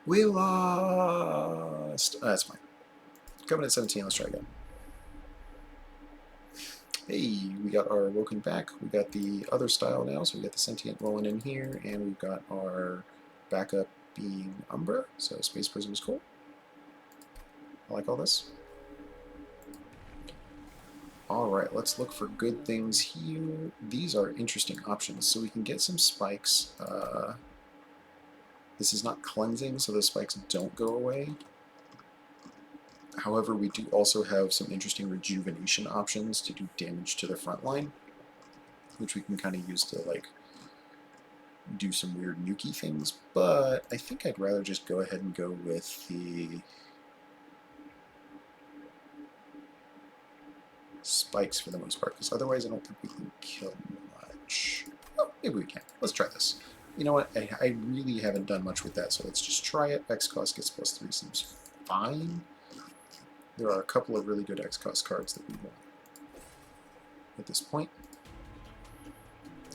We lost! That's fine. Cov17, let's try again. Hey, we got our Woken back. We got the other style now, so we got the Sentient rolling in here, and we've got our backup being Umbra, so Space Prism is cool. I like all this. Alright, let's look for good things here. These are interesting options. So we can get some spikes. This is not cleansing, so the spikes don't go away. However, we do also have some interesting rejuvenation options to do damage to the front line, which we can kind of use to like do some weird nuky things. But I think I'd rather just go ahead and go with the spikes for the most part, because otherwise I don't think we can kill much. Oh, maybe we can. Let's try this. You know what? I really haven't done much with that, so let's just try it. X cost gets +3 seems fine. There are a couple of really good X cost cards that we want at this point.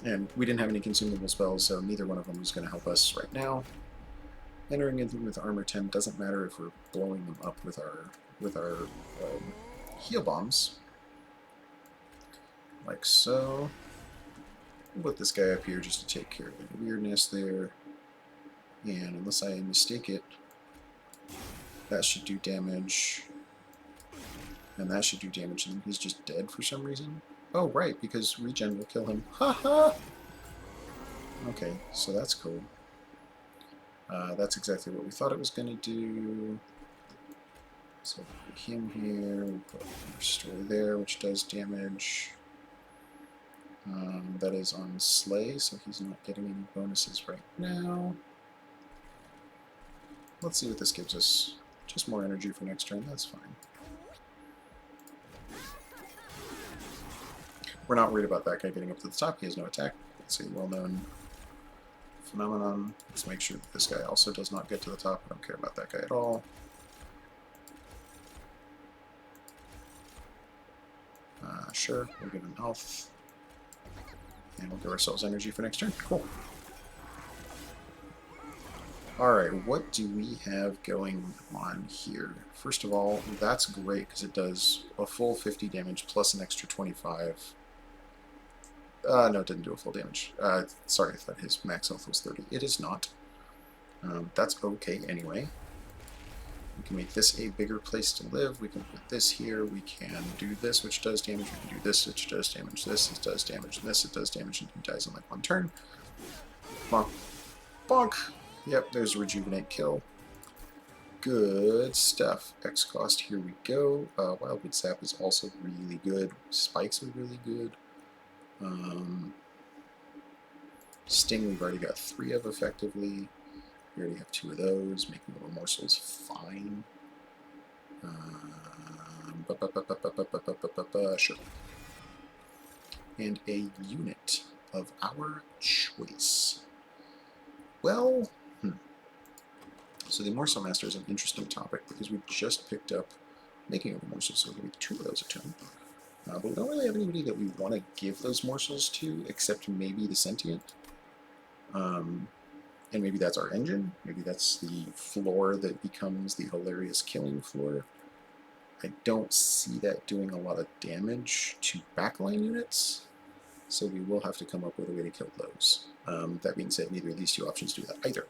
And we didn't have any consumable spells, so neither one of them is going to help us right now. Entering in with armor 10 doesn't matter if we're blowing them up with our heal bombs. Like so. We'll put this guy up here just to take care of the weirdness there. And unless I mistake it, that should do damage. And that should do damage, and he's just dead for some reason. Oh, right, because regen will kill him. Ha! Okay, so that's cool. That's exactly what we thought it was going to do. So we'll put him here, we'll put Restore there, which does damage. That is on Slay, so he's not getting any bonuses right now. Let's see what this gives us. Just more energy for next turn, that's fine. We're not worried about that guy getting up to the top. He has no attack. It's a well-known phenomenon. Let's make sure that this guy also does not get to the top. I don't care about that guy at all. Sure, we'll give him health. And we'll give ourselves energy for next turn. Cool. Alright, what do we have going on here? First of all, that's great because it does a full 50 damage plus an extra 25. No, it didn't do a full damage. Sorry, I thought his max health was 30. It is not. That's okay anyway. We can make this a bigger place to live. We can put this here. We can do this, which does damage. We can do this, which does damage. This, it does damage. And this, it does damage. And he dies in like one turn. Bonk. Bonk. Yep, there's a rejuvenate kill. Good stuff. X cost, here we go. Wildwood Sap is also really good. Spikes are really good. Sting, we've already got 3 of effectively. We already have 2 of those. Making little morsels, fine. Sure. And a unit of our choice. Well, so the Morsel Master is an interesting topic because we just picked up making of a morsel, so we'll give 2 of those a turn. But we don't really have anybody that we want to give those morsels to, except maybe the Sentient. And maybe that's our engine. Maybe that's the floor that becomes the hilarious killing floor. I don't see that doing a lot of damage to backline units, so we will have to come up with a way to kill those. That being said, neither of these 2 options do that either.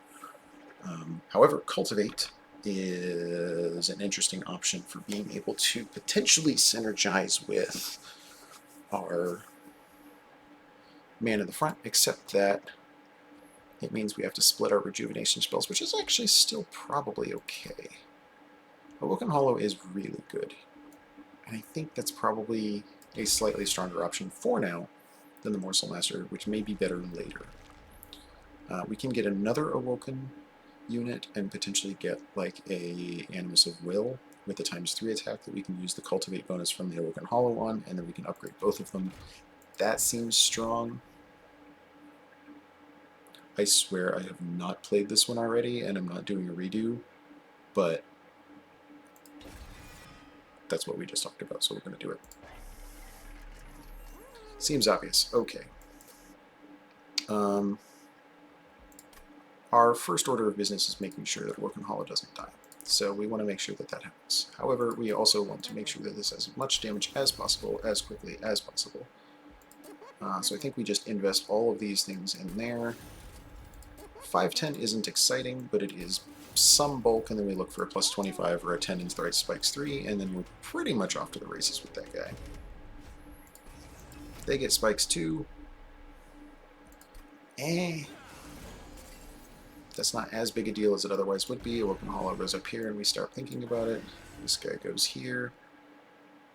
However, Cultivate is an interesting option for being able to potentially synergize with our man in the front, except that it means we have to split our rejuvenation spells, which is actually still probably okay. Awoken Hollow is really good, and I think that's probably a slightly stronger option for now than the Morsel Master, which may be better later. We can get another Awoken unit and potentially get like a Animus of Will with the ×3 attack that we can use the Cultivate bonus from the Awoken Hollow on, and then we can upgrade both of them. That seems strong. I swear I have not played this one already, and I'm not doing a redo, but that's what we just talked about, so we're going to do it. Seems obvious. Okay. our first order of business is making sure that Orphan Hollow doesn't die. So we want to make sure that that happens. However, we also want to make sure that this has as much damage as possible, as quickly as possible. So I think we just invest all of these things in there. 510 isn't exciting, but it is some bulk, and then we look for a plus 25 or a 10 into the right spikes 3, and then we're pretty much off to the races with that guy. They get spikes 2. That's not as big a deal as it otherwise would be. Orphan Hollow goes up here, and we start thinking about it. This guy goes here.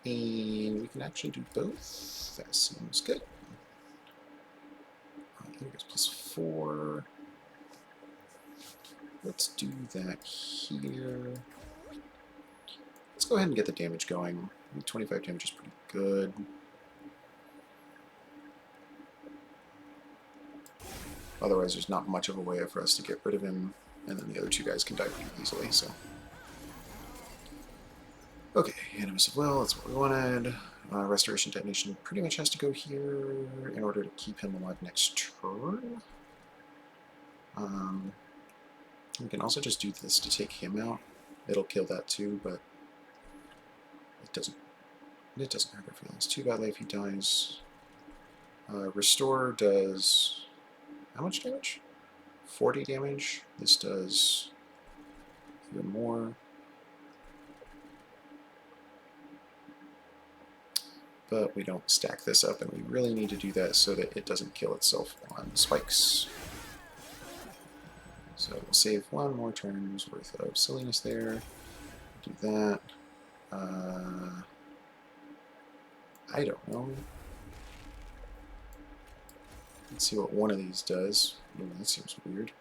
And we can actually do both. That seems good. Here goes plus 4. Let's do that here. Let's go ahead and get the damage going. 25 damage is pretty good. Otherwise, there's not much of a way for us to get rid of him, and then the other two guys can die pretty easily, so. Okay, Animus of Will, that's what we wanted. Restoration Detonation pretty much has to go here in order to keep him alive next turn. We can also just do this to take him out. It'll kill that too, but it doesn't hurt our feelings too badly if he dies. Restore does how much damage? 40 damage. This does even more. But we don't stack this up, and we really need to do that so that it doesn't kill itself on spikes. So we'll save one more turn's worth of silliness there. Do that. I don't know. Let's see what one of these does. Ooh, that seems weird.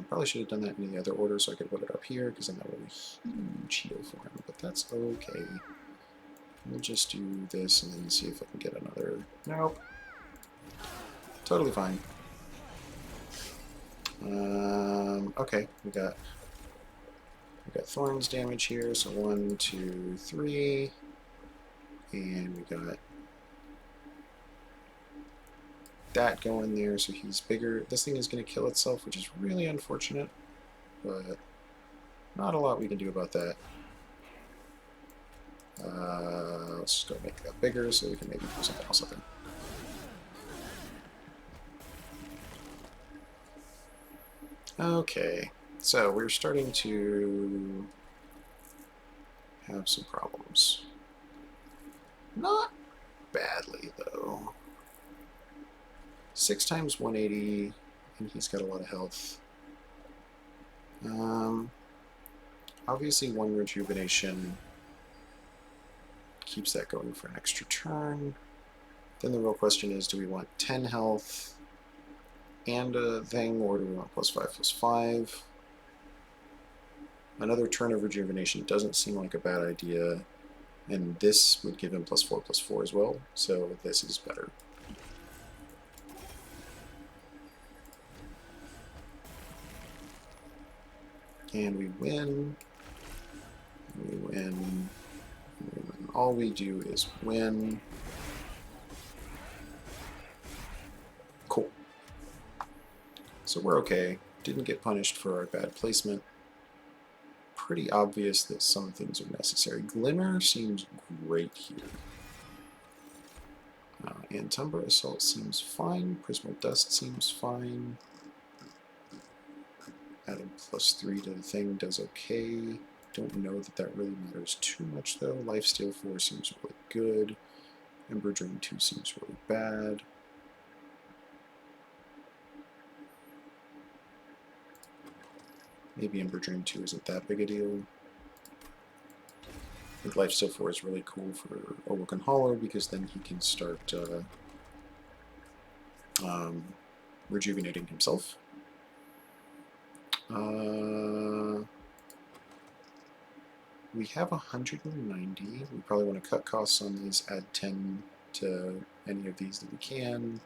Probably should have done that in the other order so I could put it up here, because then that would be a huge heal for him, but that's okay. We'll just do this and then see if I can get another. Nope. Totally fine. Okay, we got thorns damage here, so 1, 2, 3, and we got that going there, so he's bigger. This thing is going to kill itself, which is really unfortunate, but not a lot we can do about that. Let's just go make that bigger so we can maybe do something else up there. Okay, so we're starting to have some problems. Not badly, though. 6 times 180, and he's got a lot of health. Obviously 1 rejuvenation keeps that going for an extra turn. Then the real question is, do we want 10 health and a thing, or do we want +5/+5? Another turn of rejuvenation doesn't seem like a bad idea, and this would give him +4/+4 as well, so this is better. And we win. We win. We win. All we do is win. Cool. So we're okay. Didn't get punished for our bad placement. Pretty obvious that some things are necessary. Glimmer seems great here. Antumbra Assault seems fine. Prismal Dust seems fine. Adding +3 to the thing does okay. Don't know that that really matters too much though. Lifesteal 4 seems really good. Ember Drain 2 seems really bad. Maybe Ember Drain 2 isn't that big a deal. I think Lifesteal 4 is really cool for Orphan Hollow because then he can start rejuvenating himself. We have 190. We probably want to cut costs on these, add 10 to any of these that we can.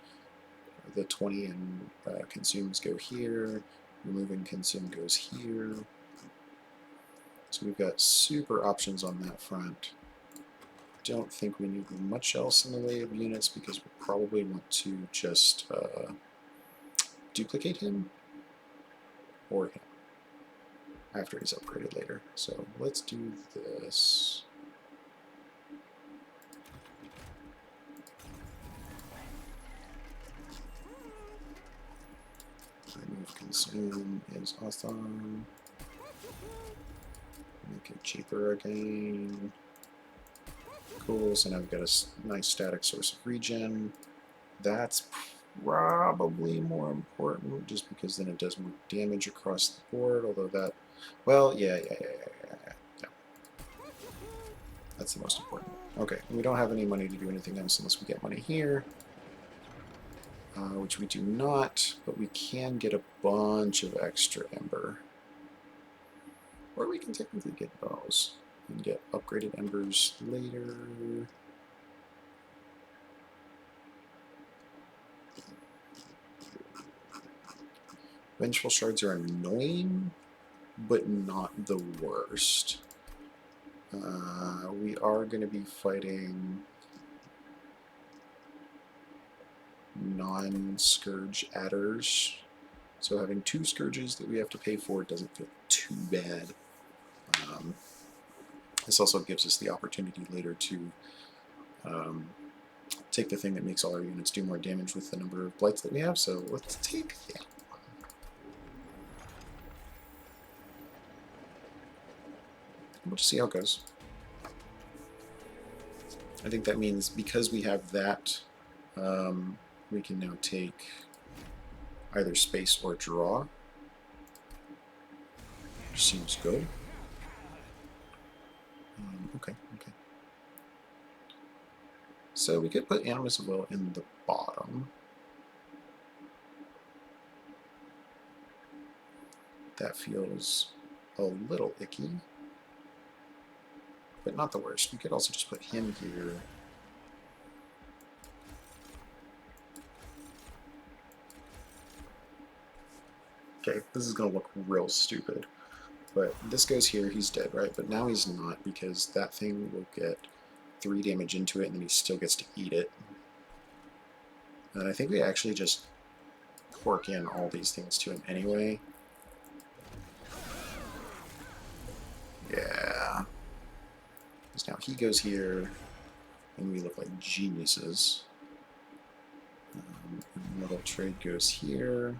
The 20 and consumes go here. Removing consume goes here. So we've got super options on that front. Don't think we need much else in the way of units because we probably want to just duplicate him. or him after he's upgraded later. So let's do this. Remove consume is awesome. Make it cheaper again. Cool, so now we've got a nice static source of regen. That's probably more important just because then it does more damage across the board, although that, well, yeah. That's the most important. Okay, we don't have any money to do anything else unless we get money here, which we do not, but we can get a bunch of extra ember. Or we can technically get bows and get upgraded embers later. Vengeful shards are annoying, but not the worst. We are going to be fighting non-scourge adders, so having 2 scourges that we have to pay for doesn't feel too bad. This also gives us the opportunity later to take the thing that makes all our units do more damage with the number of blights that we have, so let's take that one. We'll just see how it goes. I think that means because we have that, we can now take either space or draw. Which seems good. Okay. So we could put Animus of Will in the bottom. That feels a little icky, but not the worst. We could also just put him here. Okay, this is going to look real stupid. But this goes here, he's dead, right? But now he's not, because that thing will get 3 damage into it, and then he still gets to eat it. And I think we actually just pork in all these things to him anyway. Yeah. Because now he goes here, and we look like geniuses. And little trade goes here.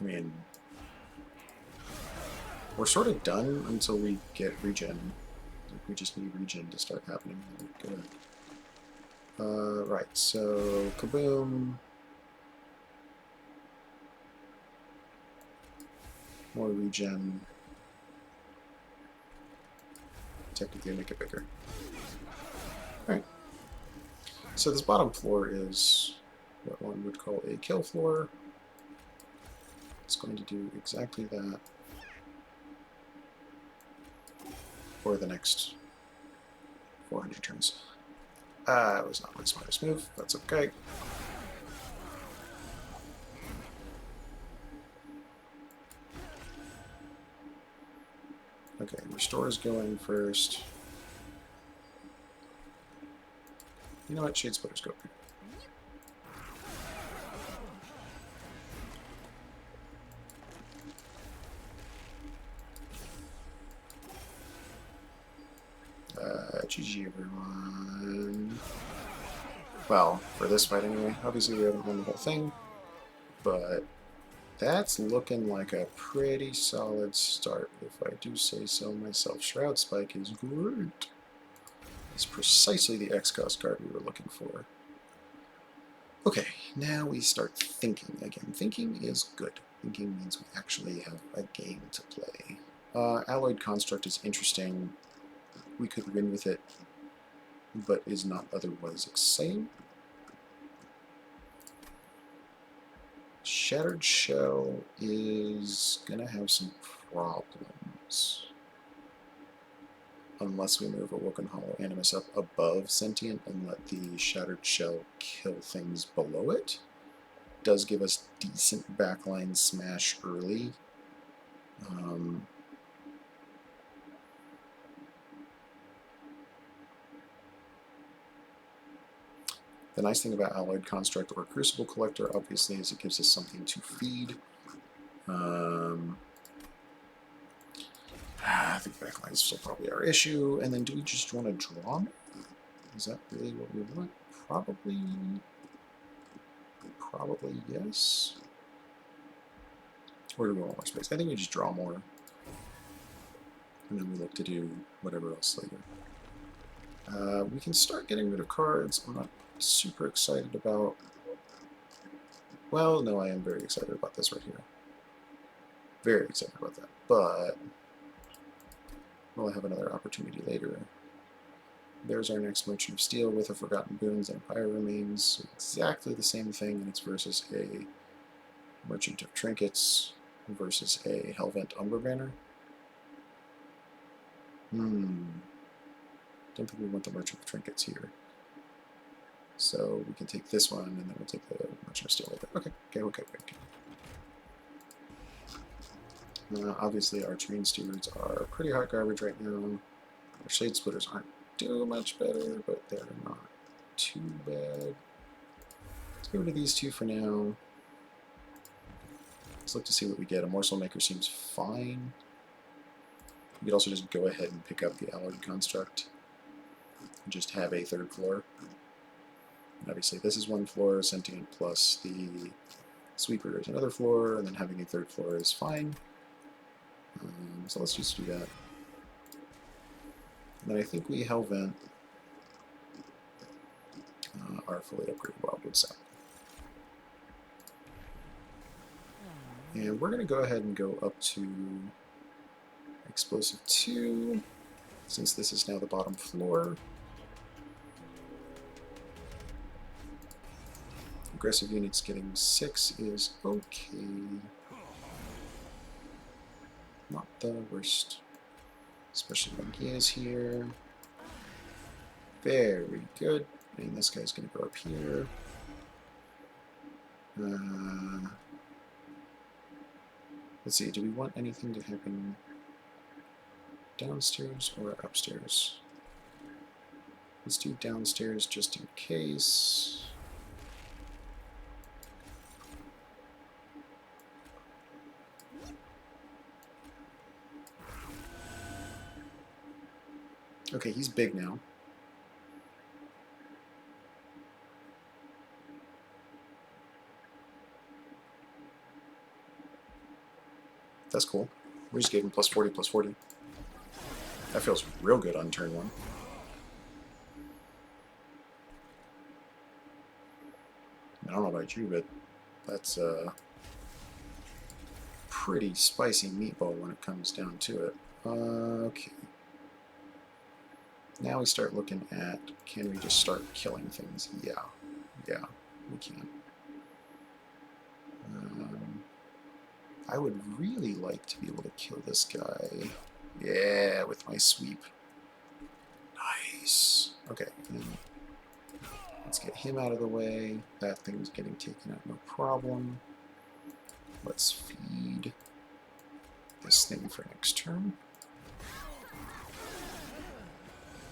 I mean, we're sort of done until we get regen. We just need regen to start happening. Good. Right, so kaboom. More regen. Technically make it bigger. Alright. So this bottom floor is what one would call a kill floor. It's going to do exactly that for the next 400 turns. It was not my smartest move. That's okay. Okay, restore is going first. You know what? Shade Splitters go here. GG everyone. Well, for this fight anyway. Obviously we haven't won the whole thing, but that's looking like a pretty solid start, if I do say so myself. Shroud Spike is great. It's precisely the X-Cost card we were looking for. Okay, now we start thinking again. Thinking is good. Thinking means we actually have a game to play. Alloyed Construct is interesting. We could win with it, but is not otherwise exciting. Shattered Shell is going to have some problems. Unless we move Awoken Hollow Animus up above Sentient and let the Shattered Shell kill things below it. Does give us decent backline smash early, The nice thing about Alloyed Construct or Crucible Collector, obviously, is it gives us something to feed. I think backline is still probably our issue. And then do we just want to draw? Is that really what we want? Probably yes. Or do we want more space? I think we just draw more. And then we look to do whatever else later. We can start getting rid of cards. I'm not super excited about... Well, no, I am very excited about this right here. Very excited about that. But we'll have another opportunity later. There's our next Merchant of Steel with a Forgotten Boons and Empire Remains. So exactly the same thing, and it's versus a Merchant of Trinkets versus a Hellvent Umber Banner. Don't think we want the Merchant of Trinkets here. So we can take this one, and then we'll take the Merchant of Steel later. Okay. Obviously, our Train Stewards are pretty hot garbage right now. Our Shade Splitters aren't too much better, but they're not too bad. Let's get rid of these two for now. Let's look to see what we get. A Morsel Maker seems fine. We could also just go ahead and pick up the Alloyed Construct and just have a third floor. And obviously this is one floor, Sentient plus the Sweeper is another floor, and then having a third floor is fine. So let's just do that. And then I think we Hellvent our fully upgraded Wildwood Sap. And we're going to go ahead and go up to Explosive 2, since this is now the bottom floor. Aggressive units getting 6 is okay. Not the worst. Especially when he is here. Very good. And this guy's going to go up here. Let's see, do we want anything to happen downstairs or upstairs? Let's do downstairs just in case. Okay, he's big now. That's cool. We just gave him +40, +40. That feels real good on turn 1. I don't know about you, but that's a pretty spicy meatball when it comes down to it. Okay. Now we start looking at, can we just start killing things? Yeah, we can. I would really like to be able to kill this guy. Yeah, with my sweep. Nice. Okay, let's get him out of the way. That thing's getting taken out, no problem. Let's feed this thing for next turn.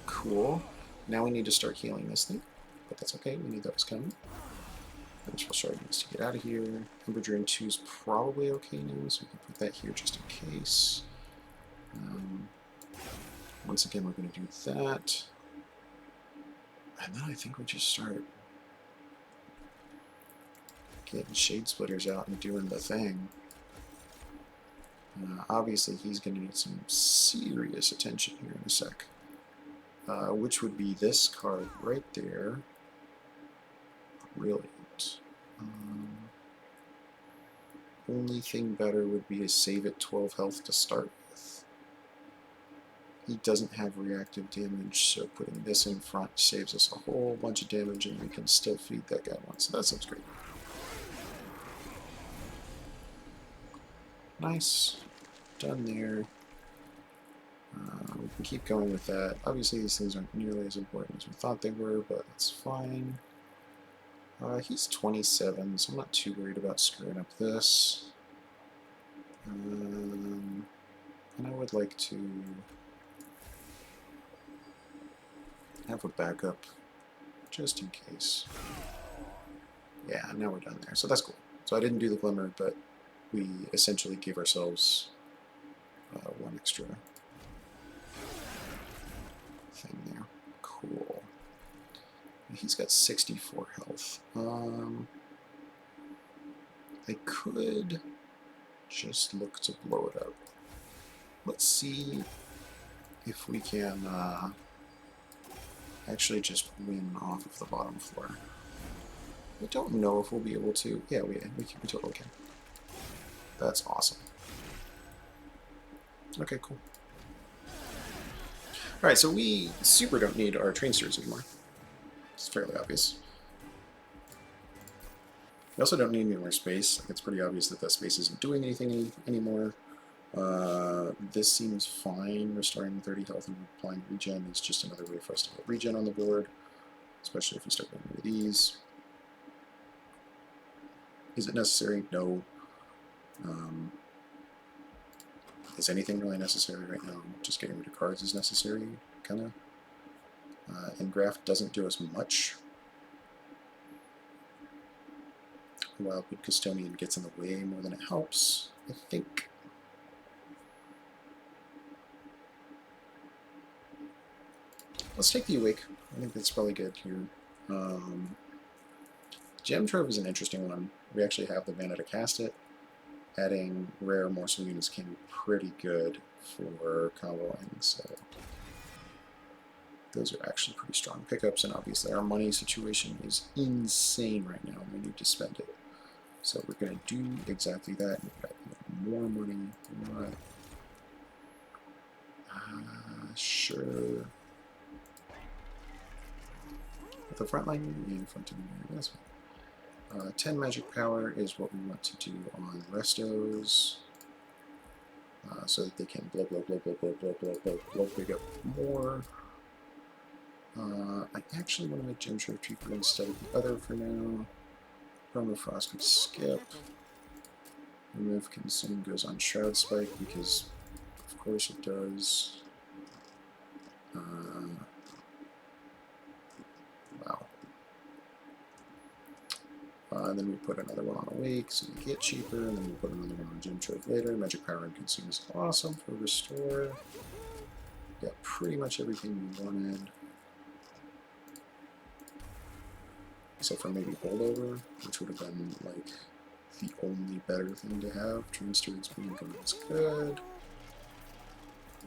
Cool. Now we need to start healing this thing, but that's okay. We knew that was coming. Vengeful Shard needs to get out of here. Ember Drain 2 is probably okay now, so we can put that here just in case. Once again, we're going to do that. And then I think we just start getting Shade Splitters out and doing the thing. Obviously, he's going to need some serious attention here in a sec. Which would be this card right there. Brilliant. Only thing better would be to save it 12 health to start with. He doesn't have reactive damage, so putting this in front saves us a whole bunch of damage, and we can still feed that guy once. So that sounds great. Nice. Done there. We can keep going with that. Obviously, these things aren't nearly as important as we thought they were, but that's fine. He's 27, so I'm not too worried about screwing up this. would like to have a backup just in case. Yeah, now we're done there. So that's cool. So I didn't do the glimmer, but we essentially gave ourselves one extra thing there. Cool. He's got 64 health. I could just look to blow it up. Let's see if we can actually just win off of the bottom floor. I don't know if we'll be able to. Yeah, we totally can. That's awesome. Okay, cool. Alright, so we super don't need our train steers anymore. It's fairly obvious. We also don't need any more space. It's pretty obvious that that space isn't doing anything anymore. This seems fine. Restoring 30 health and applying regen is just another way for us to get regen on the board, especially if we start getting rid of these. Is it necessary? No. Is anything really necessary right now? Just getting rid of cards is necessary, kind of. Engraft doesn't do us much. Wildwood Custodian gets in the way more than it helps, I think. Let's take the Awake. I think that's probably good here. Gem Trove is an interesting one. We actually have the mana to cast it. Adding rare morsel units can be pretty good for comboing, so those are actually pretty strong pickups, and obviously our money situation is insane right now, and we need to spend it. So we're going to do exactly that. We've got more money. Right. Sure. With the front line, yeah, front line, that's fine. 10 magic power is what we want to do on restos, so that they can blow big up more. I actually want to make Gem Trove cheaper instead of the other for now. Permafrost could skip. Remove Consume goes on Shroud Spike because, of course, it does. Wow. And then we put another one on Awake, so we get cheaper, and then we put another one on Gem Trove later. Magic Power and Consume is awesome for Restore. Got pretty much everything we wanted. Except for maybe Holdover, which would have been, like, the only better thing to have. Train Stewards being is good.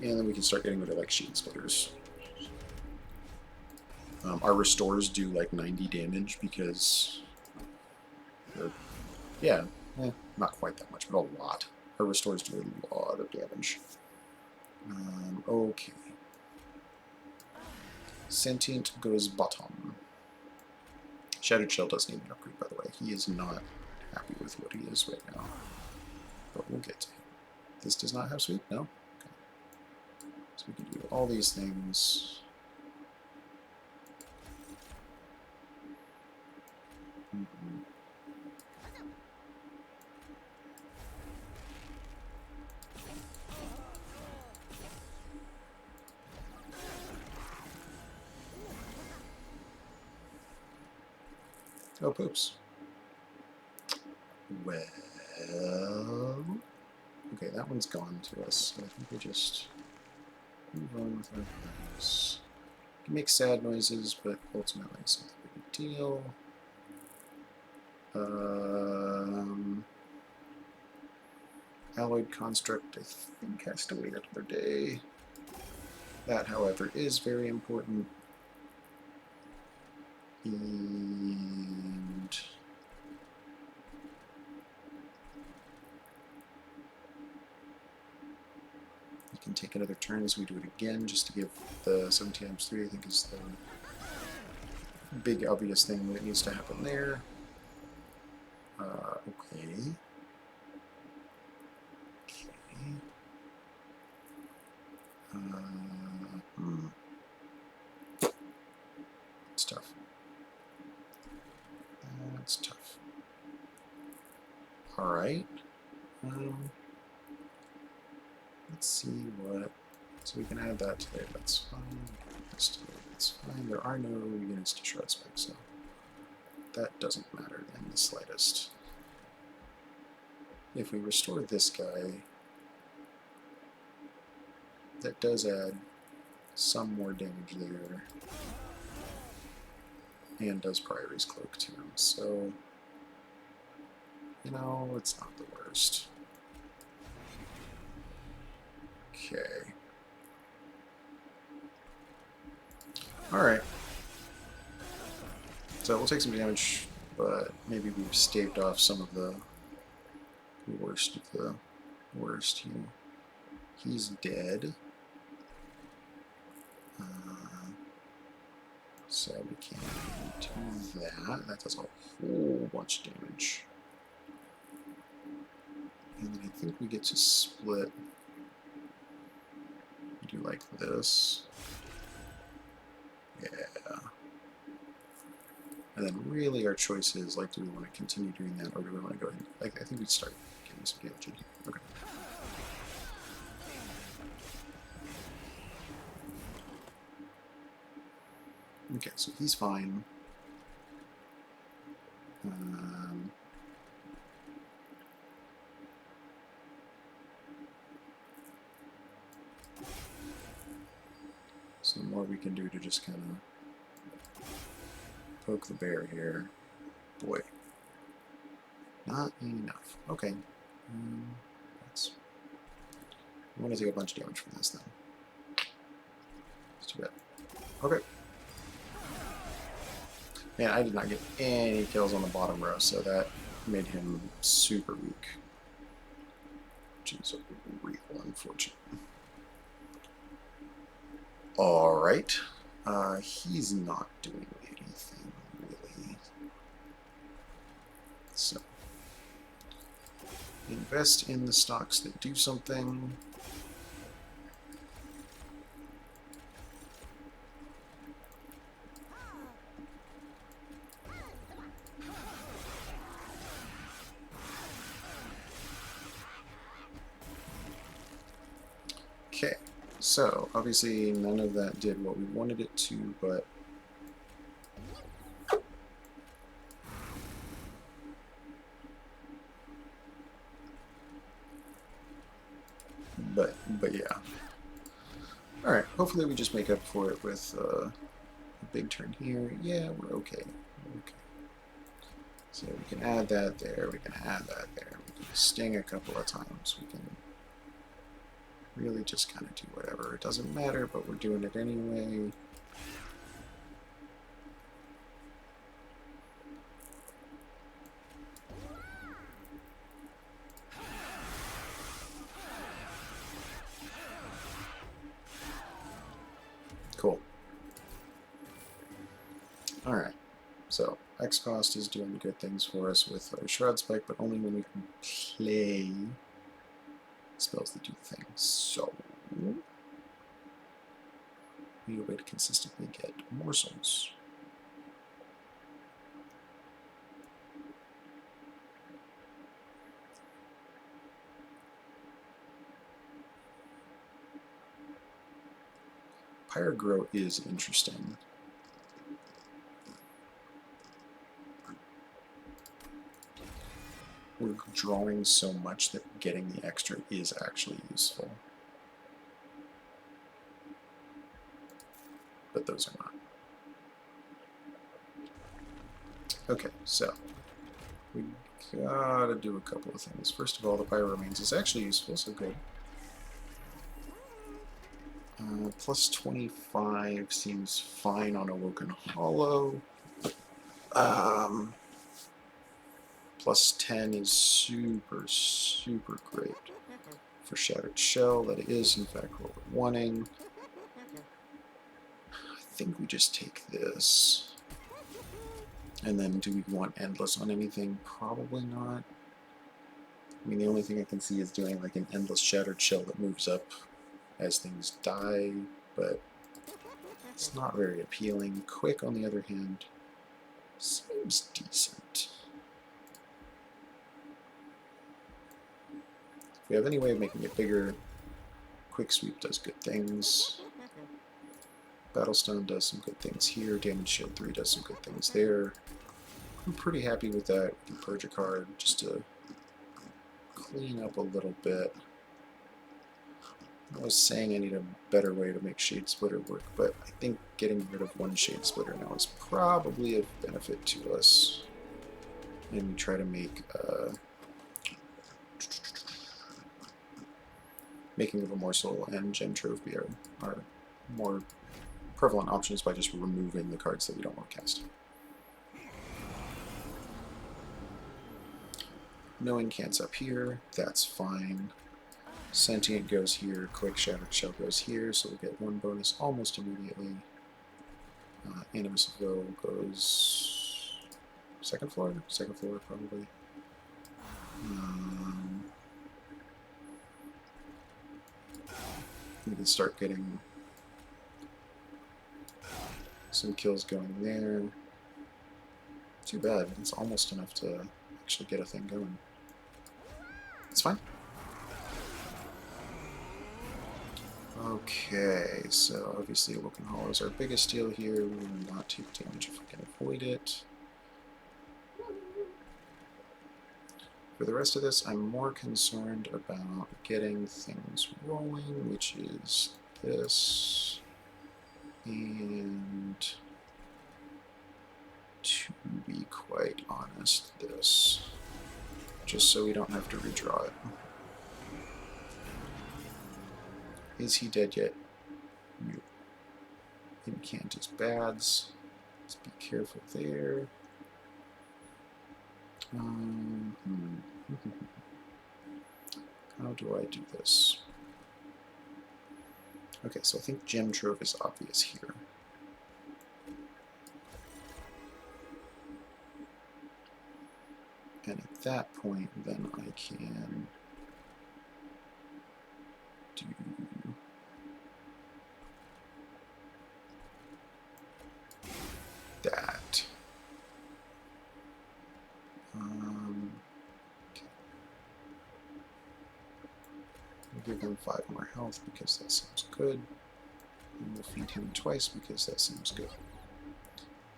And then we can start getting rid of, like, Sheet Splitters. Our Restores do, like, 90 damage because... yeah, not quite that much, but a lot. Our Restores do a lot of damage. Okay. Sentient goes bottom. Shattered Shell does need an upgrade, by the way. He is not happy with what he is right now. But we'll get to him. This does not have sweep? No? Okay. So we can do all these things. Oh, poops. Well... okay, that one's gone to us, so I think we just move on with our plans. We can make sad noises, but ultimately it's not a big deal. Alloyed Construct, I think, has to wait another day. That, however, is very important. And you can take another turn as we do it again, just to give the 17 times 3, I think, is the big obvious thing that needs to happen there. Okay. It's tough. That's tough. Alright. Let's see what. So we can add that to there. That's fine. This to there. That's fine. There are no units to shred spike, so that doesn't matter in the slightest. If we restore this guy, that does add some more damage there, and does Priory's Cloak to him. So, you know, it's not the worst. Okay. Alright. So we'll take some damage, but maybe we've staved off some of the worst of the worst here. He's dead. So we can't do that. That does a whole bunch of damage. And then I think we get to split. Do like this. Yeah. And then really our choice is, like, do we want to continue doing that, or do we want to go ahead? Like, I think we'd start getting some damage in here. Okay. Okay, so he's fine. So the more we can do to just kind of poke the bear here. Boy. Not enough. Okay. That's... I'm going to take a bunch of damage from this then. It's too bad. Okay. Man, I did not get any kills on the bottom row, so that made him super weak. Which is real unfortunate. Alright. He's not doing anything, really. So, invest in the stocks that do something. Okay, so obviously none of that did what we wanted it to, but yeah. Alright, hopefully we just make up for it with a big turn here. Yeah, we're okay. Okay. So we can add that there, we can add that there, we can sting a couple of times, we can really just kind of do whatever. It doesn't matter, but we're doing it anyway. Cool. Alright, so X cost is doing good things for us with our Shroud Spike, but only when we can play spells that do the thing. So, we need a way to consistently get morsels. Pyrogrow is interesting. We're drawing so much that getting the extra is actually useful. But those are not. Okay, so we gotta do a couple of things. First of all, the Pyro Remains is actually useful, so good. Plus 25 seems fine on Awoken Hollow. Plus 10 is super, super great for Shattered Shell. That is, in fact, what we're wanting. I think we just take this. And then do we want Endless on anything? Probably not. I mean, the only thing I can see is doing like an Endless Shattered Shell that moves up as things die, but it's not very appealing. Quick, on the other hand, seems decent. If we have any way of making it bigger, Quick Sweep does good things. Battlestone does some good things here. Damage Shield 3 does some good things there. I'm pretty happy with that. We can purge a card just to clean up a little bit. I was saying I need a better way to make Shade Splitter work, but I think getting rid of one Shade Splitter now is probably of benefit to us. And we try to make making of a Morsel and Gem Trove be our more prevalent options by just removing the cards that we don't want to cast. No incants up here, that's fine. Sentient goes here, Quick Shattered Shell goes here, so we get one bonus almost immediately. Animus of Will goes second floor probably. We can start getting some kills going there. Too bad, it's almost enough to actually get a thing going. It's fine. Okay, so obviously Awoken Hollow is our biggest deal here. We will not take damage if we can avoid it. For the rest of this, I'm more concerned about getting things rolling, which is this, and to be quite honest, this, just so we don't have to redraw it. Is he dead yet? No. Incant is bads. Let's be careful there. How do I do this? Okay, so I think Gem Trove is obvious here. And at that point, then I can do that. Okay. We'll give him 5 more health because that seems good. And we'll feed him twice because that seems good.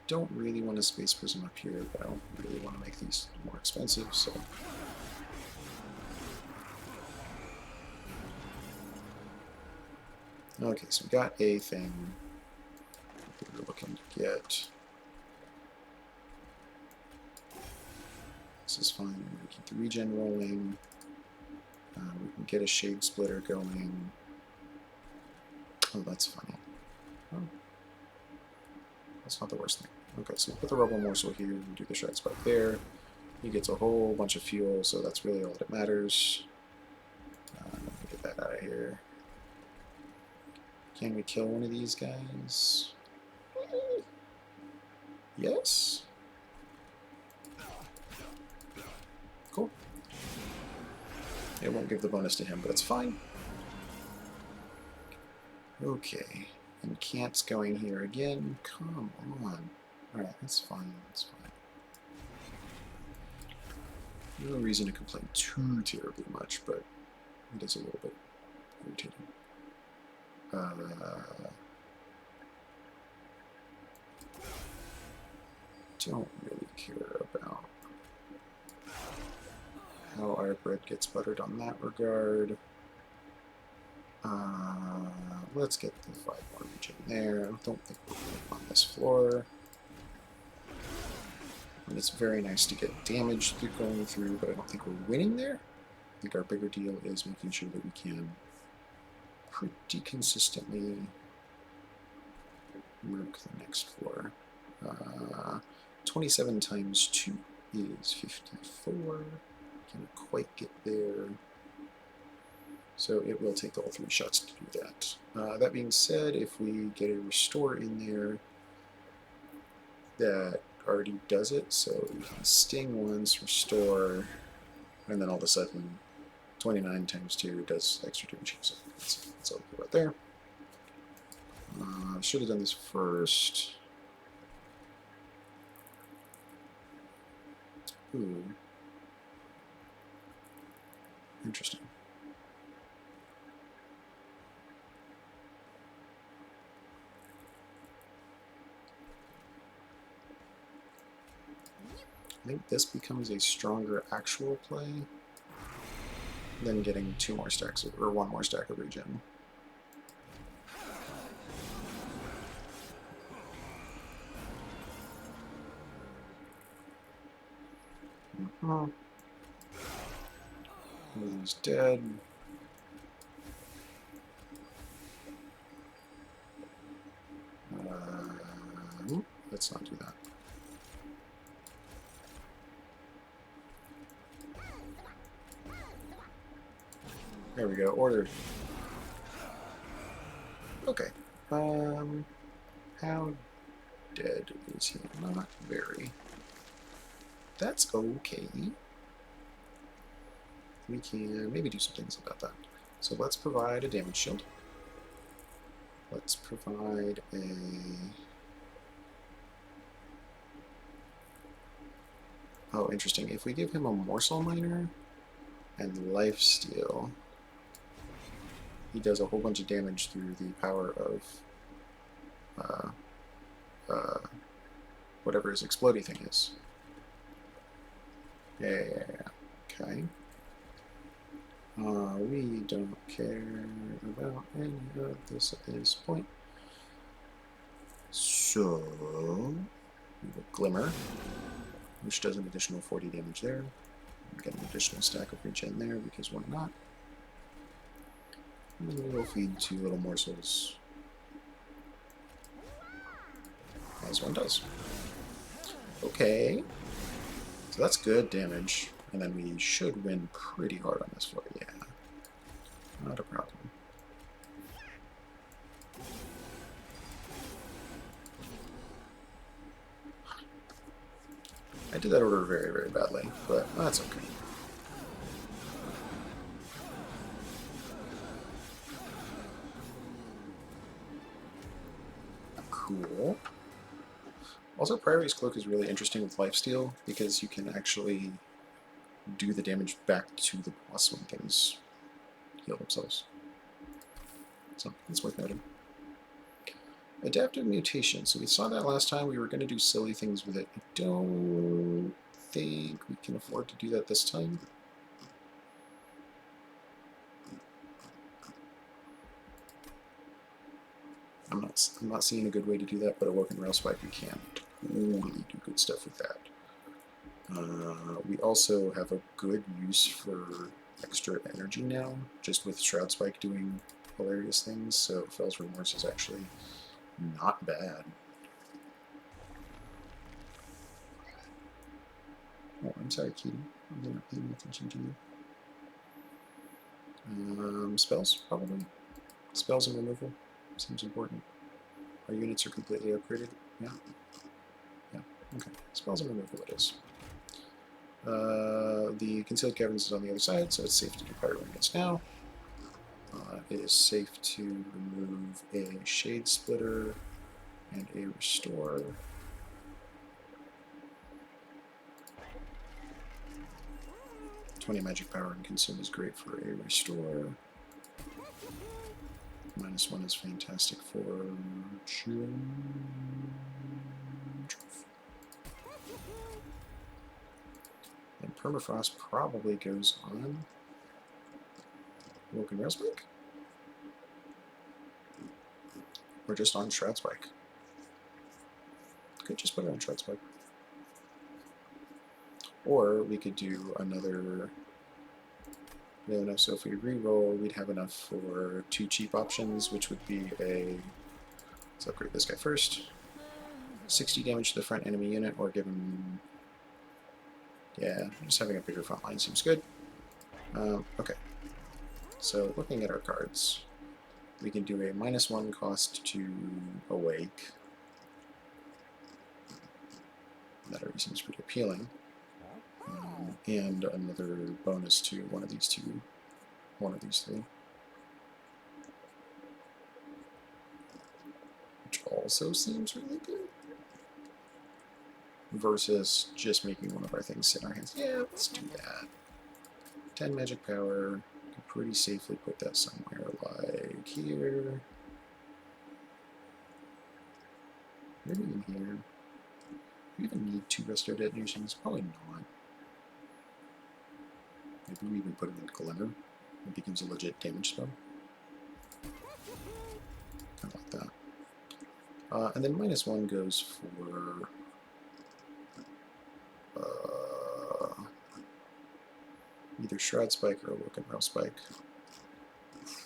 Don't really want a Space Prism up here, but I don't really want to make these more expensive, so... Okay, so we got a thing we were looking to get. This is fine. We keep the regen rolling. We can get a Shade Splitter going. Oh, that's funny. Oh. That's not the worst thing. Okay, so we put the Rubble Morsel here, we do the Shred Spike there. He gets a whole bunch of fuel, so that's really all that matters. Get that out of here. Can we kill one of these guys? Yes? Cool. It won't give the bonus to him, but it's fine. Okay. And Cant's going here again. Come on. Alright, that's fine. That's fine. No reason to complain too terribly much, but it is a little bit irritating. Don't really care about how our bread gets buttered on that regard. Let's get the 5 more regen there. I don't think we're winning on this floor. And it's very nice to get damage going through, but I don't think we're winning there. I think our bigger deal is making sure that we can pretty consistently work the next floor. 27 times 2 is 54. Can't quite get there. So it will take all 3 shots to do that. That being said, if we get a restore in there, that already does it. So we can sting once, restore, and then all of a sudden 29 times 2 does extra damage. So that's all we got there. Should have done this first. Ooh. Interesting. I think this becomes a stronger actual play than getting 2 more stacks of, or 1 more stack of regen. He's dead. Let's not do that. There we go. Ordered. Okay. How dead is he? Not very. That's okay. We can maybe do some things about that. So let's provide a damage shield. Let's provide a... Oh, interesting. If we give him a morsel miner and lifesteal, he does a whole bunch of damage through the power of whatever his explodey thing is. Yeah. Okay. We don't care about any of this at this point. So, we will Glimmer, which does an additional 40 damage there. We get an additional stack of regen there because why not? And then we will feed 2 little morsels, as one does. Okay, so that's good damage, and then we should win pretty hard on this floor. Yeah, not a problem. I did that order very, very badly, but that's okay. Cool. Also, Priority's Cloak is really interesting with lifesteal because you can actually do the damage back to the boss when things heal themselves. So, it's worth noting. Adaptive mutation. So we saw that last time. We were going to do silly things with it. I don't think we can afford to do that this time. I'm not seeing a good way to do that, but Awoken Rail Spike we can totally do good stuff with that. We also have a good use for extra energy now, just with Shroud Spike doing hilarious things, so Fell's Remorse is actually not bad. Oh, I'm sorry, Keaton. I'm not paying attention to you. Spells, probably. Spells and removal seems important. Our units are completely upgraded. Yeah. Yeah. Okay. Spells and removal it is. The Concealed Caverns is on the other side, so it's safe to do Pyro Ingots now. It is safe to remove a Shade Splitter and a Restore. -20 magic power and consume is great for a Restore. -1 is fantastic for and Permafrost probably goes on Awoken Rail Spike? Or just on Shroud Spike. Could just put it on Shroud Spike. Or we could do another... We have enough, so if we re-roll, we'd have enough for 2 cheap options, which would be a... Let's upgrade this guy first. 60 damage to the front enemy unit, or give him... Yeah, just having a bigger front line seems good. Okay. So, looking at our cards, we can do a -1 cost to Awake. That already seems pretty appealing. And another bonus to one of these 3. Which also seems really good. Versus just making one of our things sit in our hands. Yeah, let's do that. 10 magic power. Can pretty safely put that somewhere like here. Maybe in here. we even need 2 resto detonations? Probably not. Maybe we even put him in Glimmer. It becomes a legit damage spell. Kind of like that. And then -1 goes for either Shroud Spike or Awoken Rail Spike.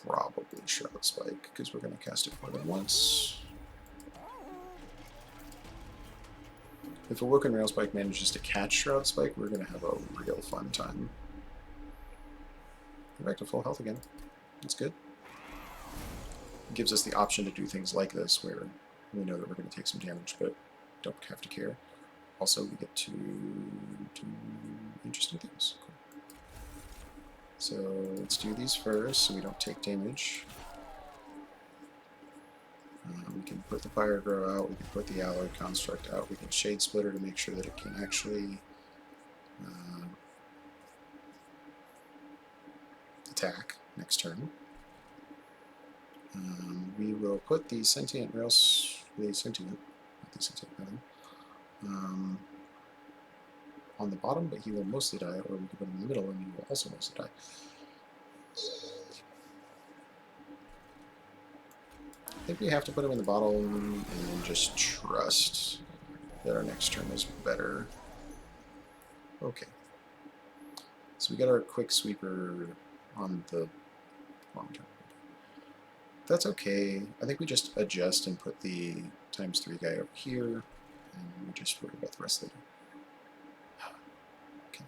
Probably Shroud Spike, because we're going to cast it more than once. If Awoken Rail Spike manages to catch Shroud Spike, we're going to have a real fun time. We're back to full health again. That's good. It gives us the option to do things like this, where we know that we're going to take some damage, but don't have to care. Also, we get to do interesting things. Cool. So let's do these first, so we don't take damage. We can put the Fire Grow out, we can put the Alloyed Construct out, we can Shade Splitter to make sure that it can actually attack next turn. We will put the Sentient Rails, on the bottom, but he will mostly die, or we can put him in the middle and he will also mostly die. I think we have to put him in the bottom and just trust that our next turn is better. Okay. So we got our Quick Sweeper on the long term. That's okay. I think we just adjust and put the ×3 guy over here, and we just worry about the rest later. Okay.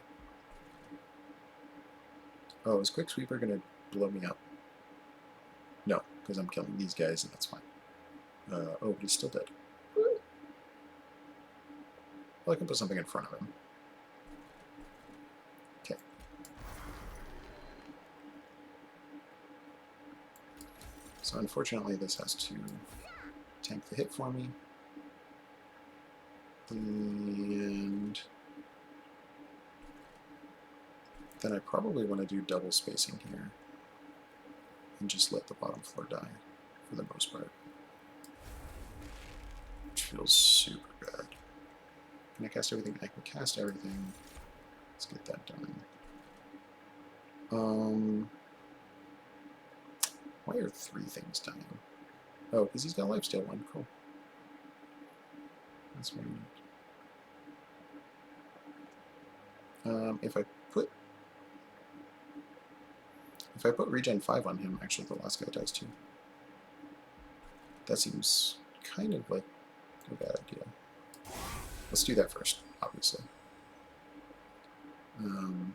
Oh, is Quick Sweeper going to blow me up? No, because I'm killing these guys, and that's fine. Oh, but he's still dead. Well, I can put something in front of him. Okay. So unfortunately, this has to tank the hit for me. And then I probably want to do double spacing here and just let the bottom floor die for the most part. Which feels super bad. Can I cast everything? I can cast everything. Let's get that done. Why are 3 things dying? Oh, because he's got a lifesteal 1. Cool. That's very neat. If I put regen 5 on him, actually the last guy dies too. That seems kind of like a bad idea. Let's do that first, obviously. And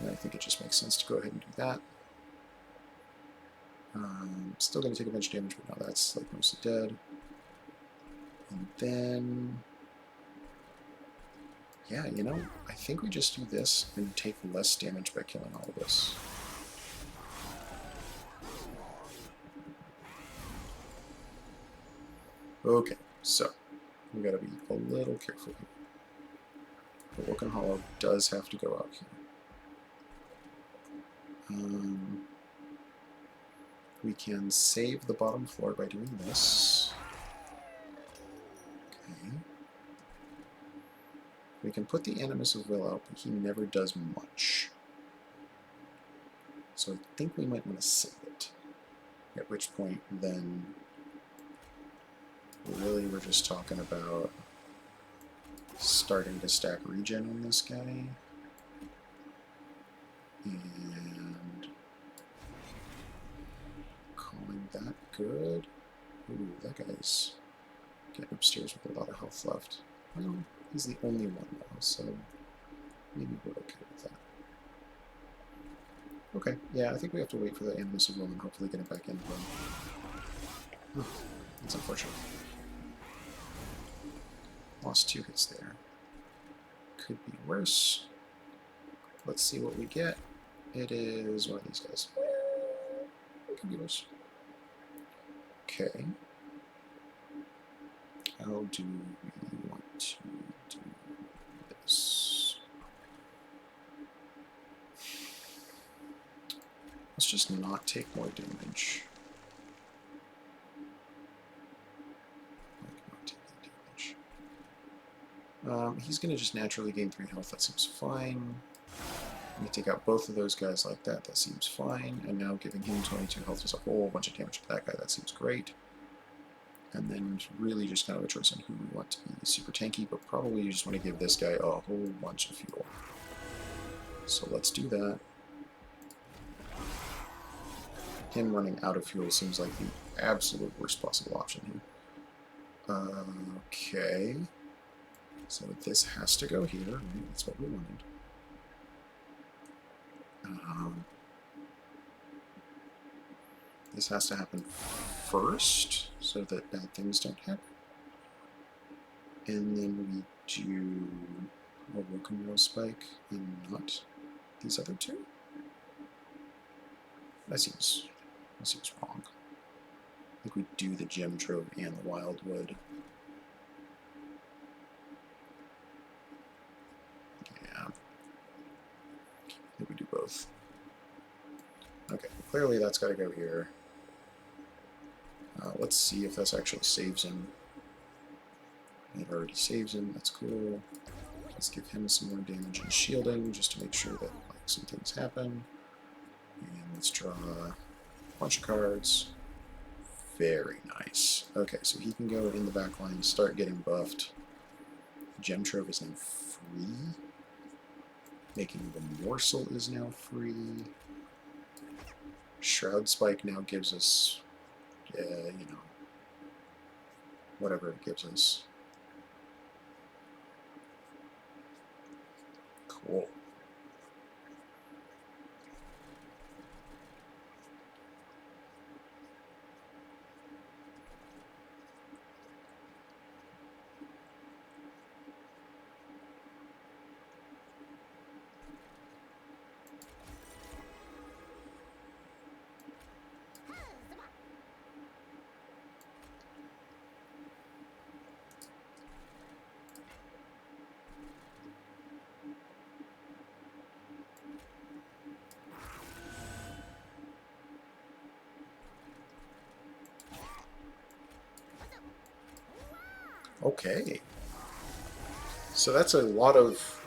I think it just makes sense to go ahead and do that. Still going to take a bunch of damage, but now that's like mostly dead. And then, yeah, you know, I think we just do this and take less damage by killing all of this. Okay, so we gotta be a little careful here. The Woken Hollow does have to go out here. We can save the bottom floor by doing this. Okay. We can put the Animus of Will out, but he never does much. So I think we might want to save it. At which point, then, really we're just talking about starting to stack regen on this guy. And calling that good. Ooh, that guy's getting upstairs with a lot of health left. Well, he's the only one though, so maybe we're okay with that. Okay, yeah, I think we have to wait for the Animus of Will and hopefully get it back in. Oh, that's unfortunate. Lost 2 hits there. Could be worse. Let's see what we get. It is one of these guys. It could be worse. Okay. How do we want to do this? Let's just not take more damage. Not take any damage. He's going to just naturally gain 3 health. That seems fine. Let me take out both of those guys like that. That seems fine. And now giving him 22 health is a whole bunch of damage to that guy. That seems great. And then really just kind of a choice on who we want to be super tanky, but probably you just want to give this guy a whole bunch of fuel. So let's do that. Him running out of fuel seems like the absolute worst possible option here. Okay. So this has to go here, right? That's what we wanted. This has to happen first, so that bad things don't happen. And then we do a Welcome Roll Spike and not these other two? That seems wrong. I think we do the Gem Trove and the Wildwood. Yeah. I think we do both. Okay, clearly that's got to go here. Let's see if this actually saves him. It already saves him, that's cool. Let's give him some more damage and shielding, just to make sure that like some things happen. And let's draw a bunch of cards. Very nice. Okay, so he can go in the back line, start getting buffed. Gem Trove is now free. Making the Morsel is now free. Shroud Spike now gives us, you know, whatever it gives us. Cool. Okay. So that's a lot of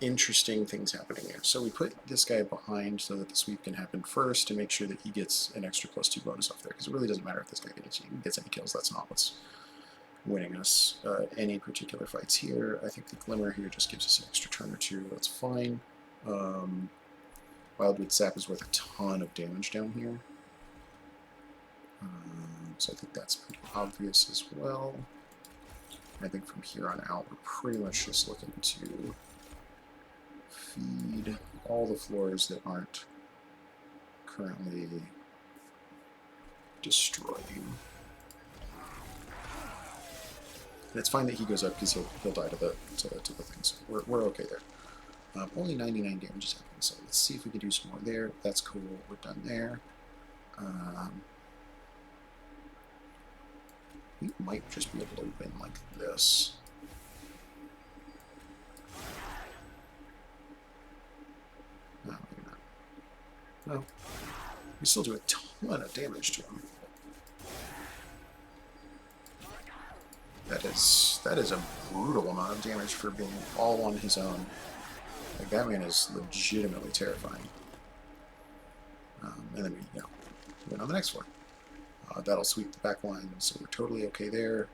interesting things happening here. So we put this guy behind so that the sweep can happen first to make sure that he gets an extra +2 bonus off there, because it really doesn't matter if this guy gets any kills. That's not what's winning us any particular fights here. I think the Glimmer here just gives us an extra turn or two. That's fine. Wildwood Sap is worth a ton of damage down here. So I think that's pretty obvious as well. I think from here on out, we're pretty much just looking to feed all the floors that aren't currently destroying. And it's fine that he goes up because he'll die to the things. We're okay there. Only 99 damage is happening, so let's see if we can do some more there. That's cool. We're done there. We might just be able to win like this. No, maybe not. No. We still do a ton of damage to him. That is a brutal amount of damage for being all on his own. Like, that man is legitimately terrifying. And then we, win on the next floor. That'll sweep the back line, so we're totally okay there.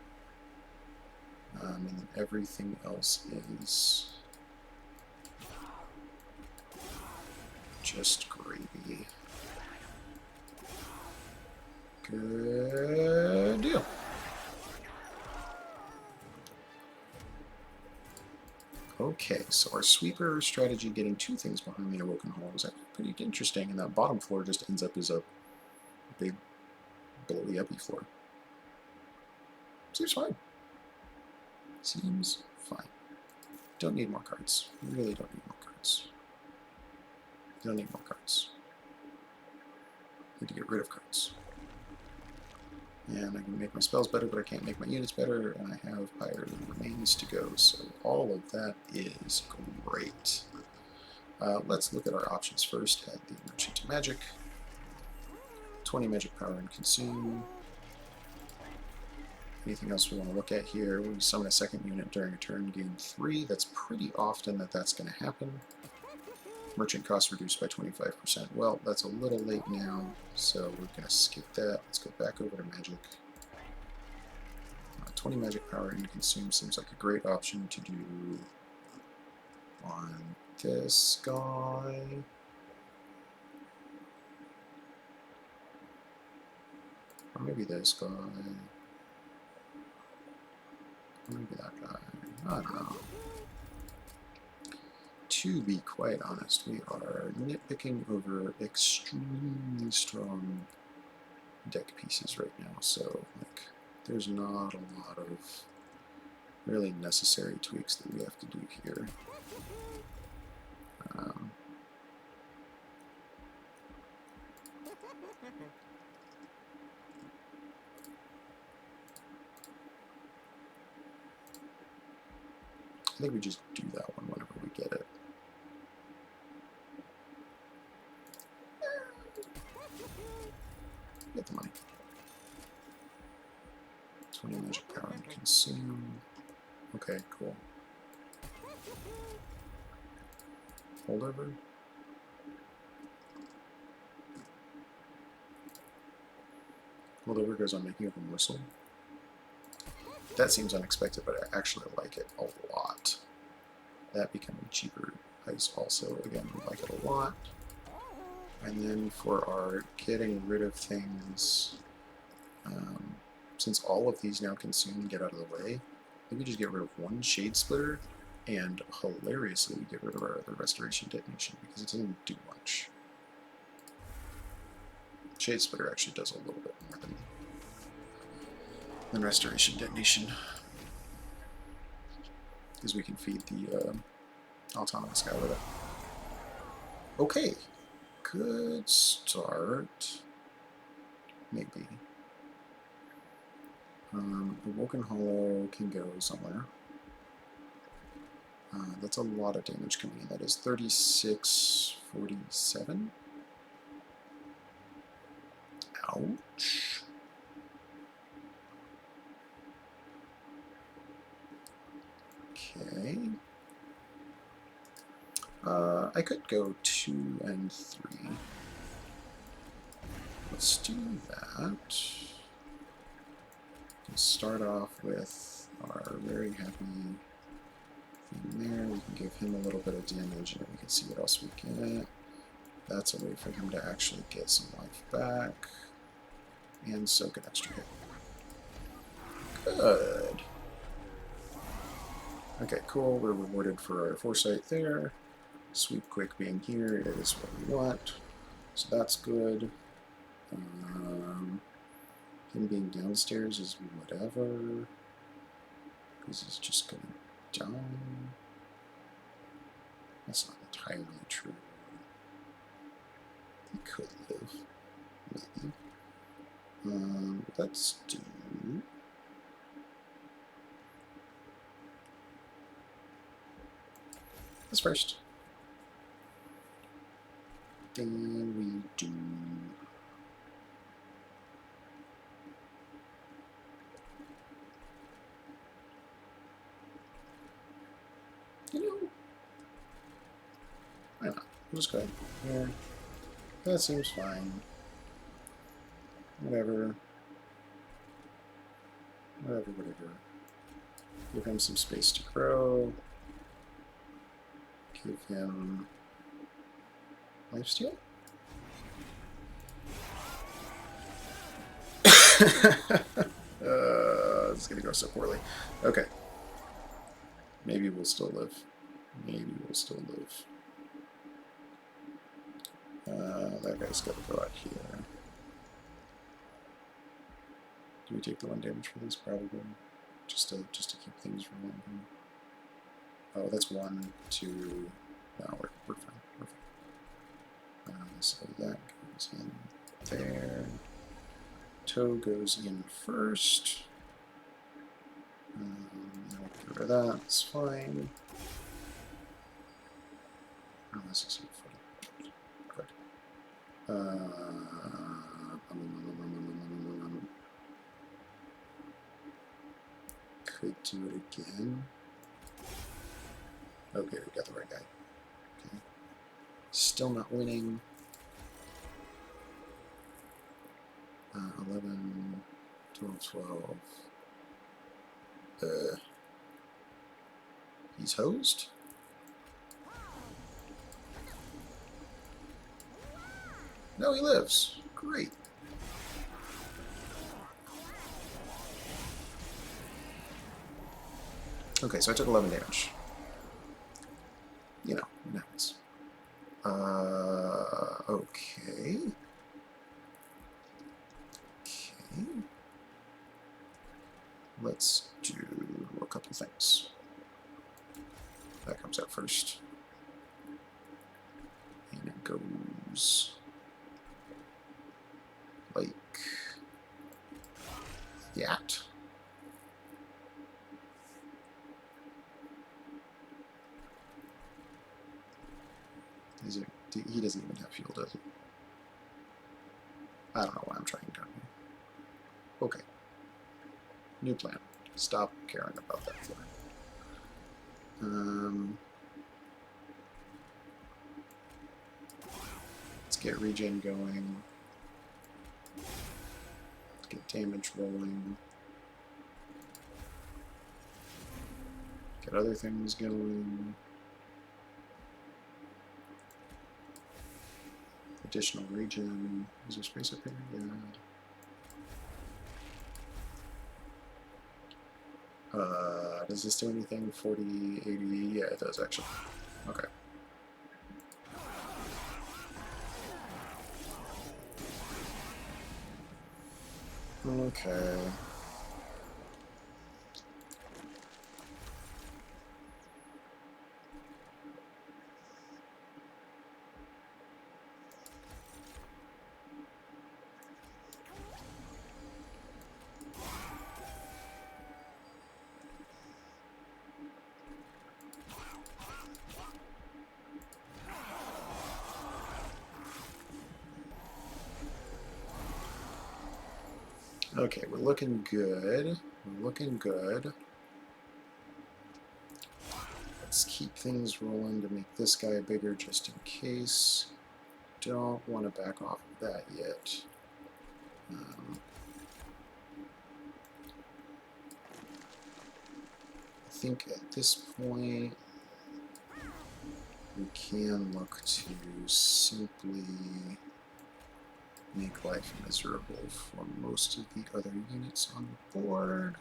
And then everything else is just gravy. Good deal. Okay, so our sweeper strategy getting 2 things behind the Awoken Hall is actually pretty interesting, and that bottom floor just ends up as a big blowy uppy floor. Seems fine. Seems fine. Don't need more cards. We really don't need more cards. Don't need more cards. Need to get rid of cards. And I can make my spells better, but I can't make my units better, and I have Iron Remains to go, so all of that is great. Let's look at our options first at the Merchant Magic. 20 magic power and consume. Anything else we want to look at here? When we summon a second unit during a turn, gain 3. That's pretty often that's going to happen. Merchant cost reduced by 25%. Well, that's a little late now, so we're going to skip that. Let's go back over to magic. 20 magic power and consume seems like a great option to do on this guy. Or maybe this guy. Or maybe that guy. I don't know. To be quite honest, we are nitpicking over extremely strong deck pieces right now, so like there's not a lot of really necessary tweaks that we have to do here. I think we just do that one whenever we get it. Get the money. 20 magic power and consume. Okay, cool. Holdover. Holdover goes on making up a morsel. That seems unexpected, but I actually like it a lot. That becoming cheaper ice also, again, we like it a lot. And then for our getting rid of things, since all of these now consume and get out of the way, maybe just get rid of one Shade Splitter, and hilariously we get rid of our other Restoration Detonation because it doesn't do much. Shade Splitter actually does a little bit more than Restoration Detonation, because we can feed the autonomous guy with it. Okay, good start. Maybe. Awoken Hollow can go somewhere. That's a lot of damage coming in. That is 3647. Ouch. Okay. I could go 2 and 3. Let's do that. We'll start off with our very happy thing there. We can give him a little bit of damage and then we can see what else we get. That's a way for him to actually get some life back. And soak an extra hit. Good. Okay, cool. We're rewarded for our foresight there. Sweep quick being here is what we want. So that's good. Him being downstairs is whatever. Because he's just going to die. That's not entirely true. He could live. Maybe. Let's do... this first. Then we do... you know... why not? We'll just go ahead here. That seems fine. Whatever. Whatever. Give him some space to grow. Give him lifesteal. This is gonna go so poorly. Okay. Maybe we'll still live. That guy's gotta go out here. Do we take the 1 damage for this? Probably. Just to keep things rolling. Oh, that's 1, 2. No, we're fine. So that goes in there. Toe goes in first. I'll get rid of that. It's fine. Oh, this is funny. Good. could do it again. Okay, we got the right guy. Okay. Still not winning. 11, 12, 12. He's hosed? No, he lives. Great. Okay, so I took 11 damage. You know, it happens. Okay. Okay. Let's do a couple things. That comes out first. And it goes like that. He doesn't even have fuel, does he? I don't know why I'm trying to. Okay. New plan. Stop caring about that floor. Let's get regen going. Let's get damage rolling. Get other things going. Additional regen. Is there space up here? Yeah. Does this do anything? 40, 80? Yeah, it does actually. Okay. Okay. Okay, we're looking good. We're looking good. Let's keep things rolling to make this guy bigger just in case. Don't want to back off of that yet. I think at this point we can look to simply make life miserable for most of the other units on the board.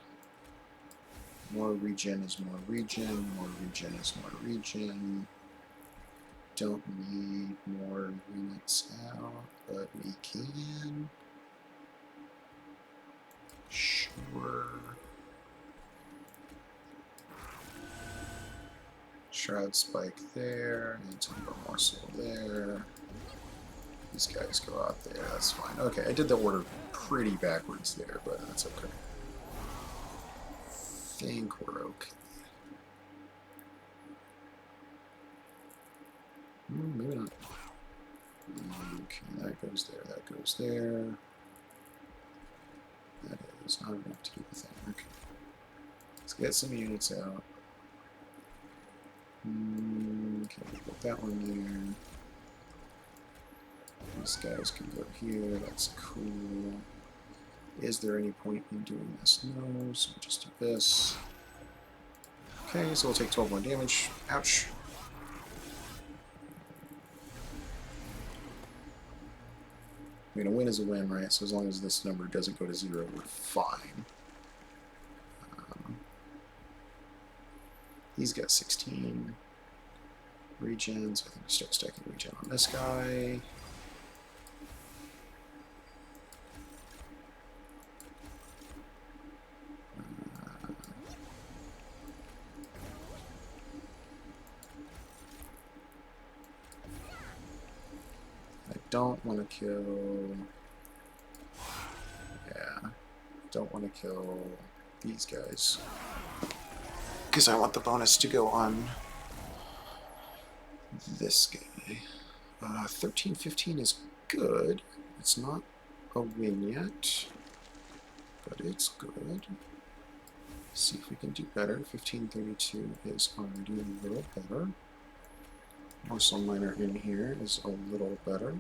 More regen is more regen, more regen is more regen. Don't need more units out, but we can. Sure. Shroud Spike there, and Timber Morsel there. These guys go out there, that's fine. Okay, I did the order pretty backwards there, but that's okay. I think we're okay. Maybe not. Okay, that goes there, that goes there. That is not enough to do the thing. Okay. Let's get some units out. Okay, put that one there. These guys can go here, that's cool. Is there any point in doing this? No, so we'll just do this. Okay, so we'll take 12 more damage. Ouch. I mean, a win is a win, right? So as long as this number doesn't go to 0, we're fine. He's got 16 regens. I think we start stacking regen on this guy. I don't want to kill... Yeah, don't want to kill these guys. Because I want the bonus to go on this guy. 13, 15 is good. It's not a win yet, but it's good. See if we can do better. 1532 is already a little better. Muscle Miner in here is a little better.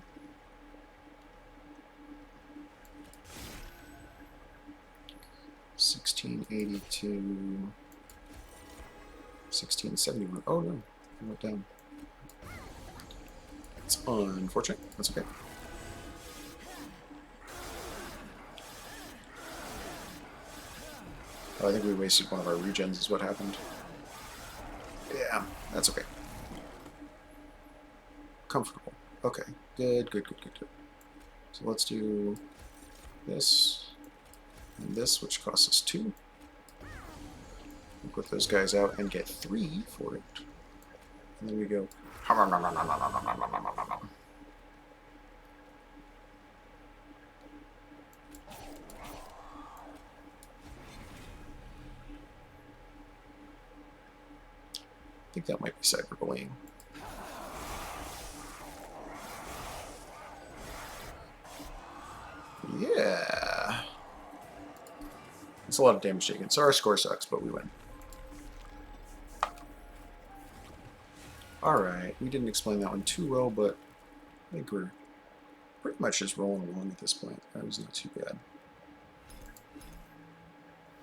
$16.82. 1671. Oh no, I went down. It's unfortunate. That's okay. Oh, I think we wasted one of our regens is what happened. Yeah, that's okay. Comfortable. Okay. Good, good, good, good, good. So let's do this and this, which costs us 2. We'll put those guys out and get 3 for it. And then we go. I think that might be cyberbullying. Yeah. It's a lot of damage taken. So our score sucks, but we win. Alright, we didn't explain that one too well, but I think we're pretty much just rolling along at this point. That was not too bad.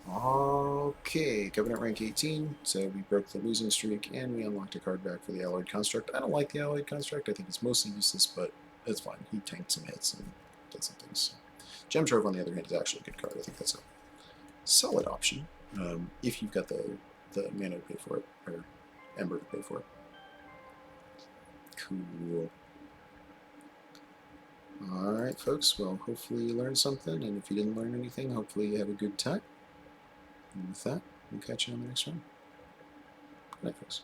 Okay, Covenant rank 18, so we broke the losing streak, and we unlocked a card back for the Alloyed Construct. I don't like the Alloyed Construct. I think it's mostly useless, but it's fine. He tanked some hits and did some things. Gem Trove, on the other hand, is actually a good card. I think that's a solid option if you've got the mana to pay for it, or Ember to pay for it. Cool. Alright, folks, well, hopefully you learned something, and if you didn't learn anything, hopefully you have a good time. And with that, we'll catch you on the next one. Good night, folks.